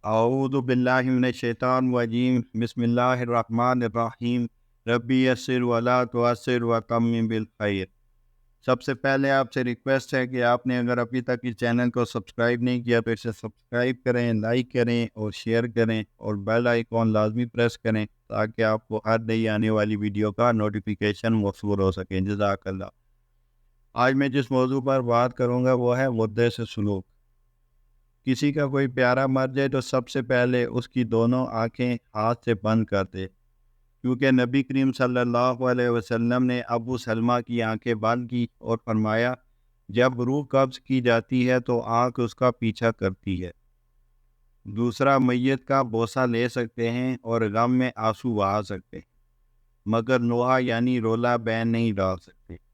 اعوذ باللہ من الشیطان الرجیم بسم اللہ الرحمن الرحیم ربی یسر ولا تعسر وتمم بالخیر۔ سب سے پہلے آپ سے ریکویسٹ ہے کہ آپ نے اگر ابھی تک اس چینل کو سبسکرائب نہیں کیا تو اسے سبسکرائب کریں، لائک کریں اور شیئر کریں اور بیل آئیکن لازمی پریس کریں تاکہ آپ کو ہر نئی آنے والی ویڈیو کا نوٹیفیکیشن موصول ہو سکے۔ جزاک اللہ۔ آج میں جس موضوع پر بات کروں گا وہ ہے مردے سے سلوک۔ کسی کا کوئی پیارا مر جائے تو سب سے پہلے اس کی دونوں آنکھیں ہاتھ سے بند کر دے، کیونکہ نبی کریم صلی اللہ علیہ وسلم نے ابو سلمہ کی آنکھیں بند کی اور فرمایا جب روح قبض کی جاتی ہے تو آنکھ اس کا پیچھا کرتی ہے۔ دوسرا، میت کا بوسہ لے سکتے ہیں اور غم میں آنسو بہا سکتے ہیں، مگر نوحہ یعنی رولا بین نہیں ڈال سکتے۔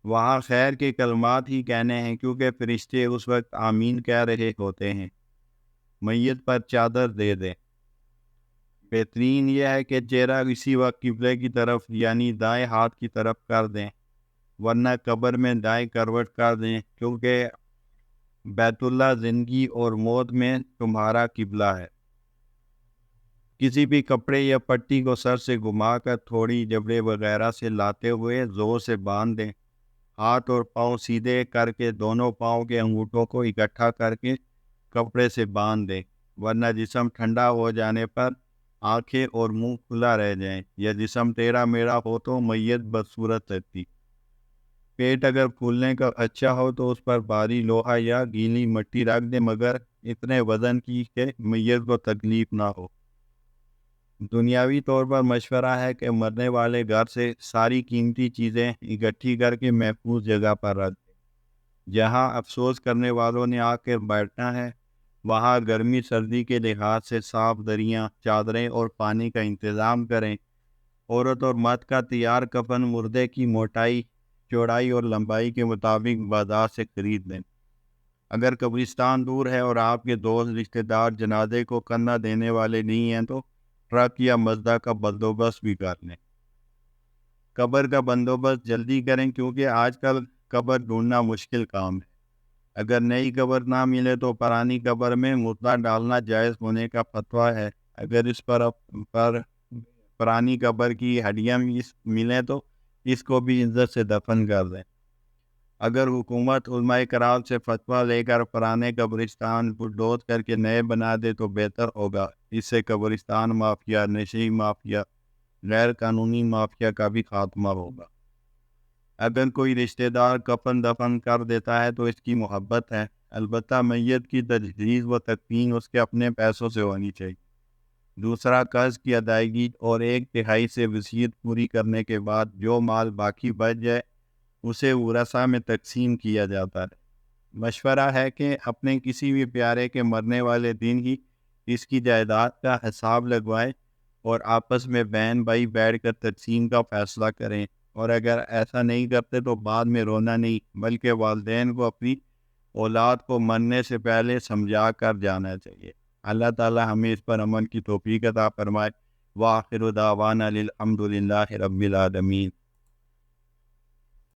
وہاں خیر کے کلمات ہی کہنے ہیں کیونکہ فرشتے اس وقت آمین کہہ رہے ہوتے ہیں۔ میت پر چادر دے دیں۔ بہترین یہ ہے کہ چہرہ اسی وقت قبلے کی طرف یعنی دائیں ہاتھ کی طرف کر دیں، ورنہ قبر میں دائیں کروٹ کر دیں، کیونکہ بیت اللہ زندگی اور موت میں تمہارا قبلہ ہے۔ کسی بھی کپڑے یا پٹی کو سر سے گھما کر تھوڑی جبڑے وغیرہ سے لاتے ہوئے زور سے باندھ دیں۔ ہاتھ اور پاؤں سیدھے کر کے دونوں پاؤں کے انگوٹھوں کو اکٹھا کر کے کپڑے سے باندھ دیں، ورنہ جسم ٹھنڈا ہو جانے پر آنکھیں اور منہ کھلا رہ جائیں یا جسم ٹیڑھا میڑھا ہو تو میت بدصورت لگتی۔ پیٹ اگر پھولنے کا اچھا ہو تو اس پر بھاری لوہا یا گیلی مٹی رکھ دیں، مگر اتنے وزن کی کہ میت کو تکلیف نہ ہو۔ دنیاوی طور پر مشورہ ہے کہ مرنے والے گھر سے ساری قیمتی چیزیں اکٹھی کر کے محفوظ جگہ پر رکھ دیں۔ جہاں افسوس کرنے والوں نے آ کے بیٹھنا ہے وہاں گرمی سردی کے لحاظ سے صاف دریاں، چادریں اور پانی کا انتظام کریں۔ عورت اور مرد کا تیار کفن مردے کی موٹائی، چوڑائی اور لمبائی کے مطابق بازار سے خرید لیں۔ اگر قبرستان دور ہے اور آپ کے دوست رشتہ دار جنازے کو کندھا دینے والے نہیں ہیں تو ٹرک یا مزدہ کا بندوبست بھی کر لیں۔ قبر کا بندوبست جلدی کریں کیونکہ آج کل قبر ڈھونڈنا مشکل کام ہے۔ اگر نئی قبر نہ ملے تو پرانی قبر میں مردہ ڈالنا جائز ہونے کا فتویٰ ہے۔ اگر اس پر پرانی قبر کی ہڈیاں ملیں تو اس کو بھی عزت سے دفن کر دیں۔ اگر حکومت علماء کرام سے فتویٰ لے کر پرانے قبرستان بلڈوز کر کے نئے بنا دے تو بہتر ہوگا۔ اس سے قبرستان مافیا، نشئی مافیا، غیر قانونی مافیا کا بھی خاتمہ ہوگا۔ اگر کوئی رشتہ دار کفن دفن کر دیتا ہے تو اس کی محبت ہے، البتہ میت کی تجہیز و تکفین اس کے اپنے پیسوں سے ہونی چاہیے۔ دوسرا، قرض کی ادائیگی اور 1/3 سے وصیت پوری کرنے کے بعد جو مال باقی بچ جائے اسے ورثاء میں تقسیم کیا جاتا ہے۔ مشورہ ہے کہ اپنے کسی بھی پیارے کے مرنے والے دن ہی اس کی جائیداد کا حساب لگوائیں اور آپس میں بہن بھائی بیٹھ کر تقسیم کا فیصلہ کریں، اور اگر ایسا نہیں کرتے تو بعد میں رونا نہیں بلکہ والدین کو اپنی اولاد کو مرنے سے پہلے سمجھا کر جانا چاہیے۔ اللہ تعالی ہمیں اس پر عمل کی توفیق عطا فرمائے۔ وآخر دعوانا الحمد للہ رب العالمین۔